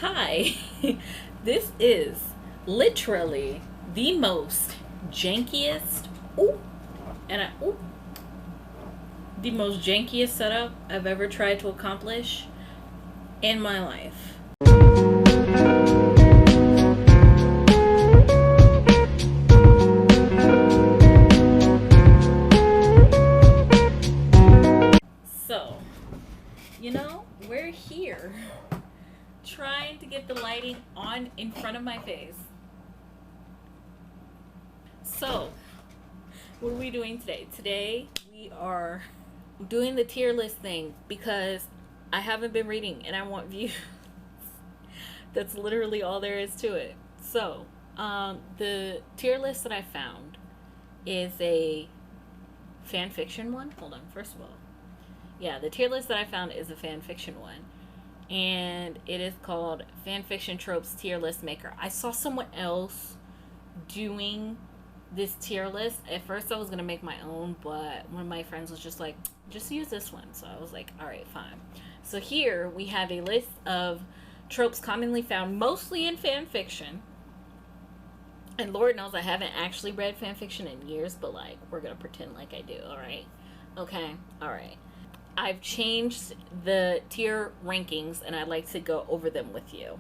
Hi, this is literally the most jankiest, ooh, ooh, the most jankiest setup I've ever tried to accomplish in my life. So, we're here trying to get the lighting on in front of my face. So, what are we doing today? Today, we are doing the tier list thing because I haven't been reading and I want views. That's literally all there is to it. So, the tier list that I found is a fan fiction one. Hold on, first of all. Yeah, the tier list that I found is a fan fiction one. And it is called Fanfiction Tropes Tier List Maker. I saw someone else doing this tier list. At first I was going to make my own, but one of my friends was just like, just use this one. So I was like, all right, fine. So here we have a list of tropes commonly found mostly in fan fiction. And Lord knows I haven't actually read fan fiction in years, but like, we're going to pretend like I do, all right? Okay, all right. I've changed the tier rankings and I'd like to go over them with you.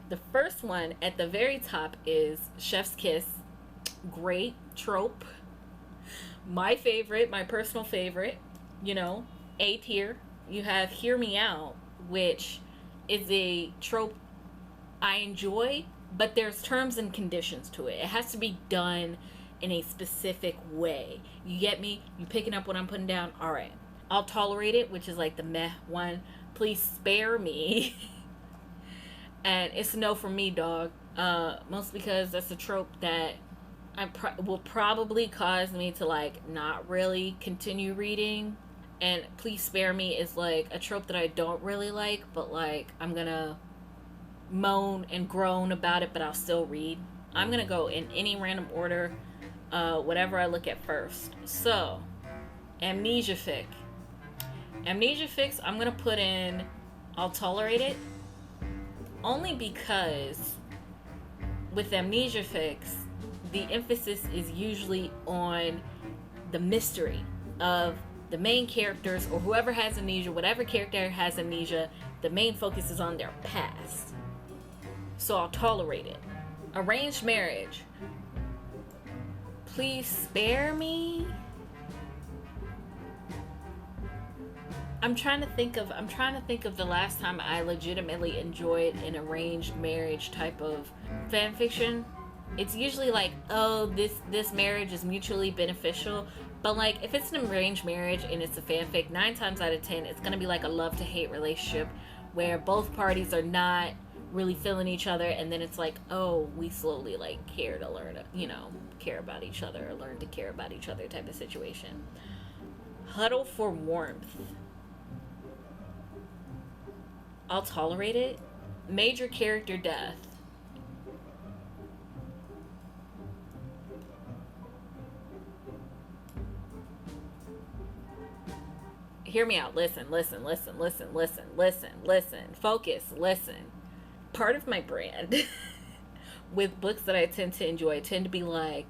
The first one at the very top is Chef's Kiss. Great trope. My favorite, my personal favorite, A tier. You have Hear Me Out, which is a trope I enjoy, but there's terms and conditions to it. It has to be done in a specific way. You get me? You picking up what I'm putting down? All right. I'll tolerate it, which is like the meh one. Please spare me. And it's a no for me, dog. Mostly because that's a trope that will probably cause me to like not really continue reading. And please spare me is like a trope that I don't really like, but like I'm gonna moan and groan about it, but I'll still read. I'm gonna go in any random order, whatever I look at first. So, Amnesia fic. Amnesia fics, I'm gonna put in I'll tolerate it, only because with Amnesia fics, the emphasis is usually on the mystery of the main characters or whoever has amnesia, whatever character has amnesia, the main focus is on their past. So I'll tolerate it. Arranged marriage. Please spare me. I'm trying to think of the last time I legitimately enjoyed an arranged marriage type of fan fiction. It's usually like, oh, this marriage is mutually beneficial. But like, if it's an arranged marriage and it's a fanfic, 9 times out of 10, it's gonna be like a love to hate relationship where both parties are not really feeling each other, and then it's like, oh, we slowly like care to learn to, care about each other or learn to care about each other type of situation. Huddle for warmth. I'll tolerate it. Major character death. Hear me out. Listen. Focus. Listen. Part of my brand with books that I tend to enjoy tend to be like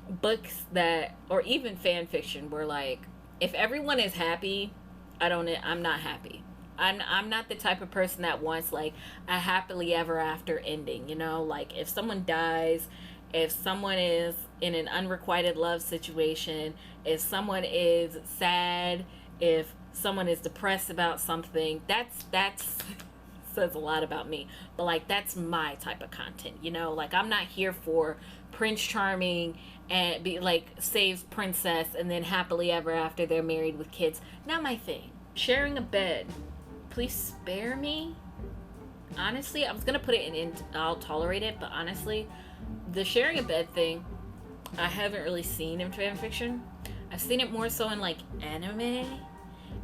books that, or even fan fiction where like, if everyone is happy, I'm not happy. I'm not the type of person that wants like a happily ever after ending, like if someone dies, if someone is in an unrequited love situation, if someone is sad, if someone is depressed about something, that's says a lot about me. But like, that's my type of content, like I'm not here for Prince Charming and be like saves princess and then happily ever after they're married with kids. Not my thing. Sharing a bed. Please spare me. Honestly, I was gonna put it in I'll tolerate it, but honestly, the sharing a bed thing I haven't really seen in fan fiction. I've seen it more so in like anime, and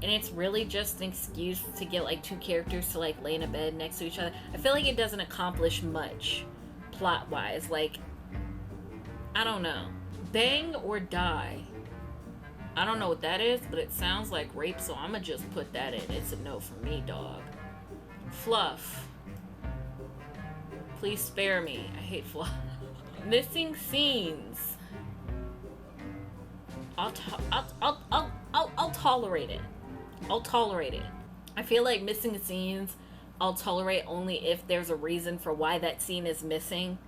it's really just an excuse to get like 2 characters to like lay in a bed next to each other. I feel like it doesn't accomplish much plot wise. Like, I don't know. Bang or die. I don't know what that is, but it sounds like rape, so I'm gonna just put that in. It's a no for me, dog. Fluff. Please spare me. I hate fluff. Missing scenes. I'll tolerate it. I'll tolerate it. I feel like missing scenes I'll tolerate only if there's a reason for why that scene is missing.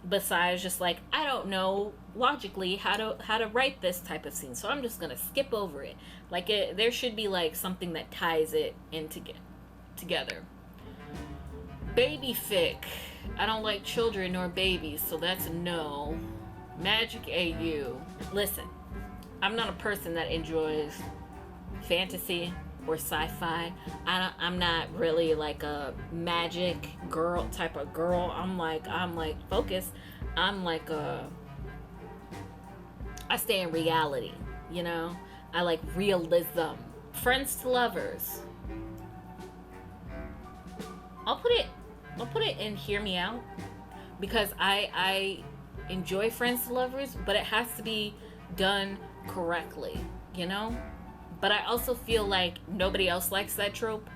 Besides just like, I don't know logically how to write this type of scene, so I'm just gonna skip over it. Like there should be like something that ties it in together. Baby fic. I don't like children or babies, so that's a no. Magic AU. Listen, I'm not a person that enjoys fantasy or sci-fi. I'm not really like a magic girl type of girl. I'm like focused. I'm like I stay in reality, you know? I like realism. Friends to lovers. I'll put it in hear me out, because I enjoy friends to lovers, but it has to be done correctly, you know? But I also feel like nobody else likes that trope,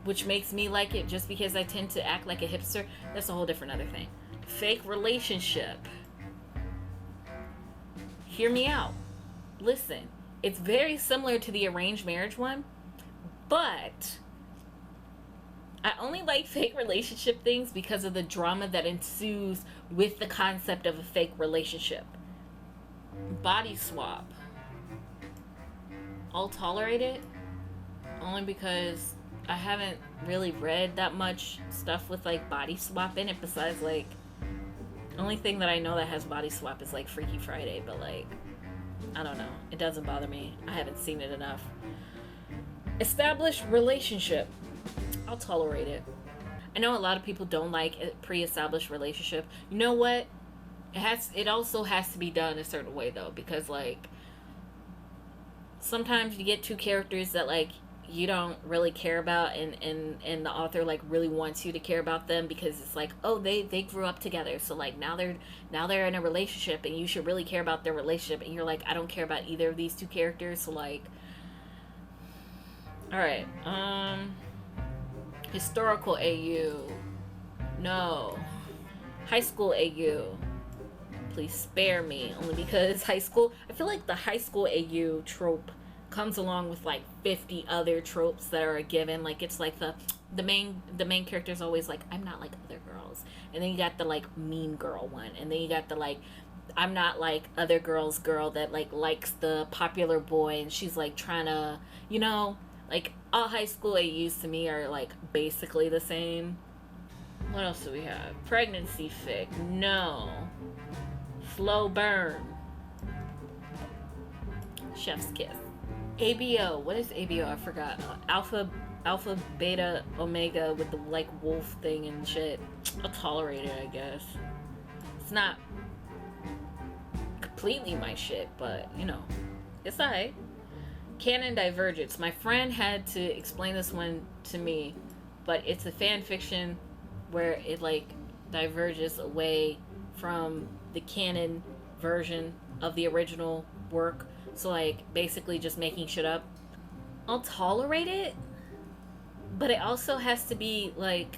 which makes me like it just because I tend to act like a hipster. That's a whole different other thing. Fake relationship. Hear me out. Listen, it's very similar to the arranged marriage one, but I only like fake relationship things because of the drama that ensues with the concept of a fake relationship. Body swap. I'll tolerate it only because I haven't really read that much stuff with like body swap in it, besides like the only thing that I know that has body swap is like Freaky Friday, but like I don't know, it doesn't bother me. I haven't seen it enough. Established relationship. I'll tolerate it. I know a lot of people don't like a pre-established relationship. You know what? It also has to be done a certain way though, because like sometimes you get two characters that like you don't really care about, and the author like really wants you to care about them because it's like, oh, they grew up together, so like now they're in a relationship and you should really care about their relationship, and you're like, I don't care about either of these two characters, so like, all right. Historical AU, no. High school AU, please spare me, only because high school, I feel like the high school AU trope comes along with like 50 other tropes that are a given. Like it's like the main character is always like, I'm not like other girls, and then you got the like mean girl one, and then you got the like, I'm not like other girls girl that like likes the popular boy, and she's like trying to, you know, like all high school AUs to me are like basically the same. What else do we have? Pregnancy fic, no. Slow burn. Chef's kiss. ABO. What is ABO? I forgot. Alpha, beta, omega with the like wolf thing and shit. I'll tolerate it, I guess. It's not completely my shit, but you know, it's alright. Canon divergence. My friend had to explain this one to me, but it's a fan fiction where it like diverges away from the canon version of the original work. So like basically just making shit up. I'll tolerate it, but it also has to be like,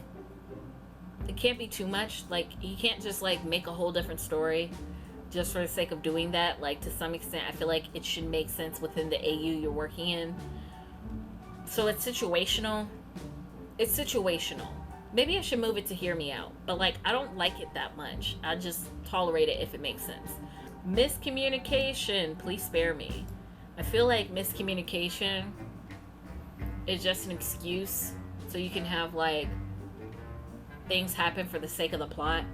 it can't be too much. Like you can't just like make a whole different story just for the sake of doing that. Like to some extent I feel like it should make sense within the AU you're working in. So it's situational. Maybe I should move it to hear me out, but like I don't like it that much. I just tolerate it if it makes sense. Miscommunication, please spare me. I feel like miscommunication is just an excuse so you can have like things happen for the sake of the plot.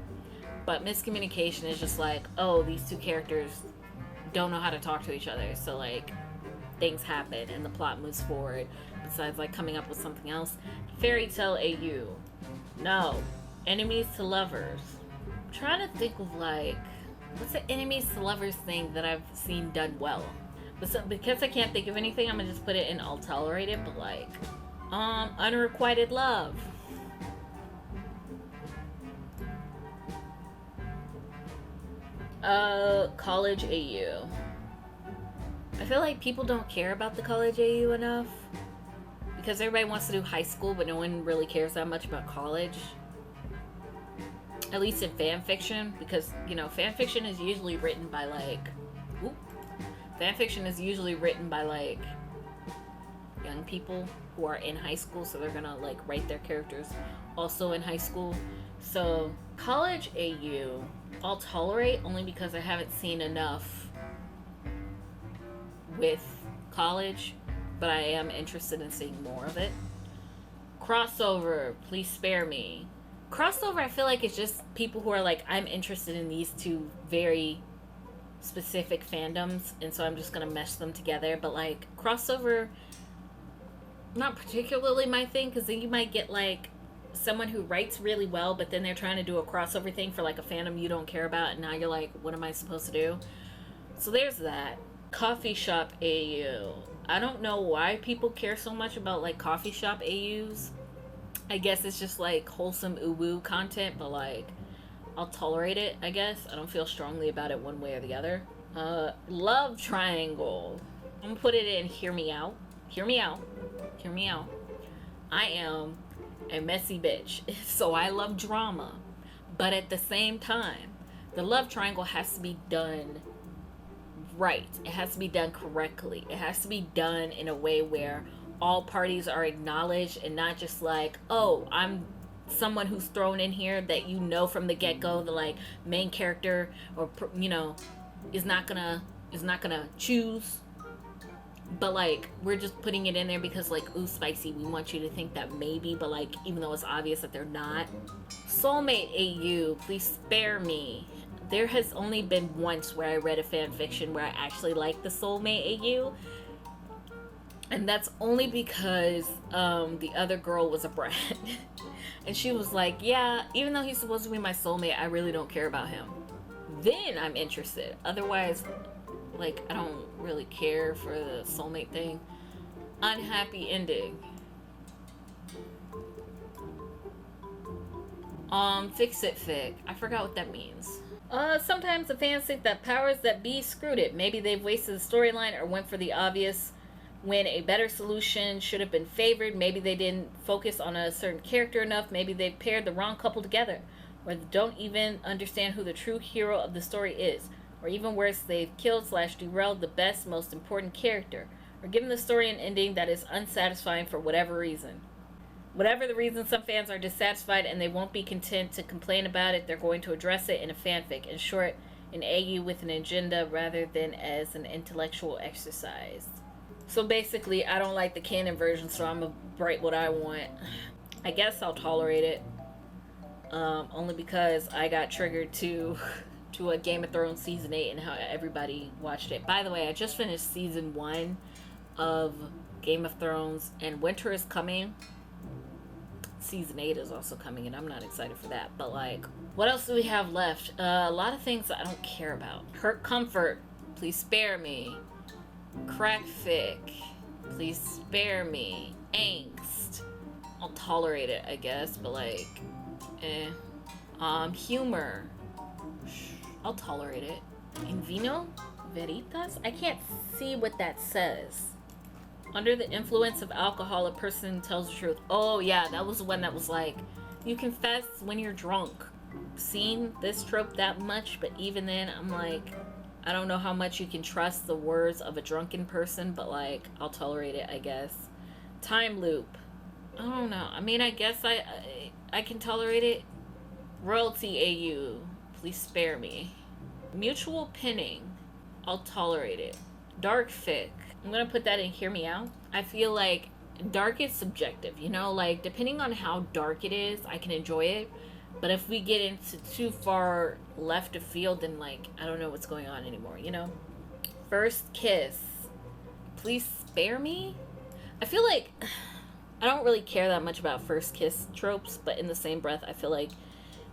But miscommunication is just like, oh, these two characters don't know how to talk to each other, so like things happen and the plot moves forward, besides like coming up with something else. Fairy tale AU, no. Enemies to lovers. I'm trying to think of like, what's the enemies to lovers thing that I've seen done well? But so, because I can't think of anything, I'm gonna just put it in I'll tolerate it. But like, unrequited love. College AU. I feel like people don't care about the college AU enough because everybody wants to do high school, but no one really cares that much about college. At least in fan fiction, because, you know, fan fiction is usually written by like, young people who are in high school, so they're gonna like write their characters also in high school. So college AU, I'll tolerate only because I haven't seen enough with college, but I am interested in seeing more of it. Crossover, please spare me. Crossover, I feel like it's just people who are like, I'm interested in these two very specific fandoms, and so I'm just gonna mesh them together. But like crossover, not particularly my thing, because then you might get like someone who writes really well, but then they're trying to do a crossover thing for like a fandom you don't care about, and now you're like, what am I supposed to do? So there's that. Coffee shop AU. I don't know why people care so much about like coffee shop AUs. I guess it's just like wholesome uwu content, but like I'll tolerate it, I guess. I don't feel strongly about it one way or the other. Love triangle. I'm gonna put it in hear me out. Hear me out. Hear me out. I am a messy bitch, so I love drama. But at the same time, the love triangle has to be done right. It has to be done correctly. It has to be done in a way where all parties are acknowledged and not just like, oh, I'm someone who's thrown in here that you know from the get-go the like main character or you know is not gonna choose, but like we're just putting it in there because like, ooh, spicy, we want you to think that maybe, but like even though it's obvious that they're not. Soulmate AU, please spare me. There has only been once where I read a fan fiction where I actually liked the soulmate AU, and that's only because the other girl was a brat. And she was like, yeah, even though he's supposed to be my soulmate, I really don't care about him. Then I'm interested. Otherwise, like, I don't really care for the soulmate thing. Unhappy ending. Fix it fic. I forgot what that means. Sometimes the fans think that powers that be screwed it. Maybe they've wasted the storyline or went for the obvious when a better solution should have been favored. Maybe they didn't focus on a certain character enough. Maybe they paired the wrong couple together, or they don't even understand who the true hero of the story is, or even worse, they've killed / derailed the best, most important character, or given the story an ending that is unsatisfying for whatever reason. Whatever the reason, some fans are dissatisfied and they won't be content to complain about it. They're going to address it in a fanfic. In short, an AU with an agenda rather than as an intellectual exercise. So basically, I don't like the canon version, so I'm gonna write what I want. I guess I'll tolerate it. Only because I got triggered to a Game of Thrones season 8 and how everybody watched it. By the way, I just finished season 1 of Game of Thrones, and winter is coming. Season 8 is also coming, and I'm not excited for that. But like, what else do we have left? A lot of things I don't care about. Hurt Comfort, please spare me. Crack fic, please spare me. Angst, I'll tolerate it, I guess, but like, humor, I'll tolerate it. In vino veritas, I can't see what that says. Under the influence of alcohol, a person tells the truth. Oh yeah, that was the one that was like, you confess when you're drunk. Seen this trope that much, but even then, I'm like, I don't know how much you can trust the words of a drunken person, but like, I'll tolerate it, I guess. Time loop, I don't know. I mean, I guess I can tolerate it. Royalty AU, please spare me. Mutual pinning, I'll tolerate it. Dark fic, I'm gonna put that in hear me out. I feel like dark is subjective, you know, like depending on how dark it is, I can enjoy it. But if we get into too far left of field, then like, I don't know what's going on anymore, you know? First kiss, please spare me. I feel like I don't really care that much about first kiss tropes, but in the same breath, I feel like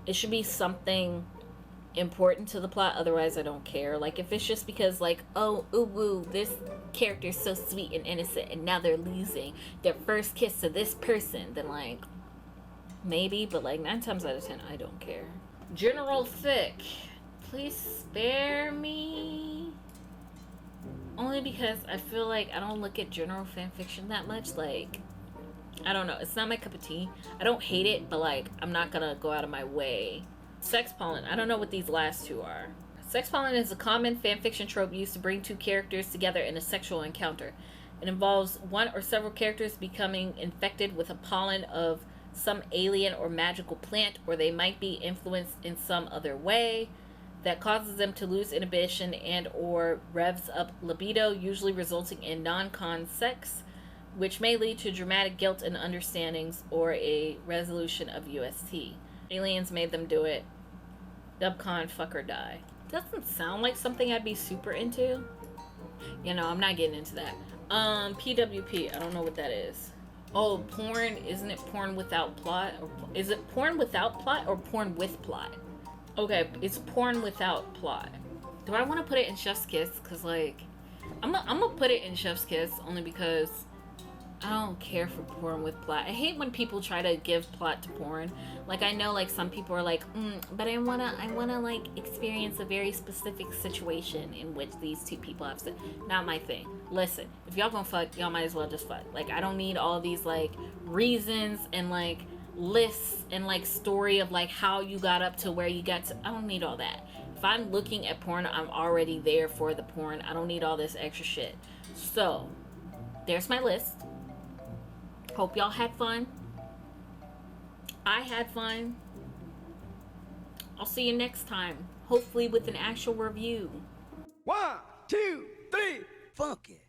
it should be something important to the plot, otherwise I don't care. Like if it's just because like, oh, ooh woo, this character's so sweet and innocent and now they're losing their first kiss to this person, then like, maybe, but like 9 times out of 10, I don't care. General fic, please spare me. Only because I feel like I don't look at general fan fiction that much. Like, I don't know. It's not my cup of tea. I don't hate it, but like, I'm not gonna go out of my way. Sex pollen. I don't know what these last two are. Sex pollen is a common fanfiction trope used to bring two characters together in a sexual encounter. It involves one or several characters becoming infected with a pollen of some alien or magical plant, or they might be influenced in some other way that causes them to lose inhibition and or revs up libido, usually resulting in non-con sex, which may lead to dramatic guilt and understandings or a resolution of UST. Aliens made them do it. Dubcon, fuck or die. Doesn't sound like something I'd be super into. You know, I'm not getting into that. PWP, I don't know what that is. Oh, porn, isn't it porn without plot? Or, is it porn without plot or porn with plot? Okay, it's porn without plot. Do I want to put it in Chef's Kiss? Because, like, I'm gonna put it in Chef's Kiss only because I don't care for porn with plot. I hate when people try to give plot to porn. Like, I know, like, some people are like, but I wanna, like, experience a very specific situation in which these two people have sex. Not my thing. Listen, if y'all gonna fuck, y'all might as well just fuck. Like, I don't need all these, like, reasons and, like, lists and, like, story of, like, how you got up to where you got to. I don't need all that. If I'm looking at porn, I'm already there for the porn. I don't need all this extra shit. So, there's my list. Hope y'all had fun. I had fun. I'll see you next time. Hopefully with an actual review. 1, 2, 3, funky.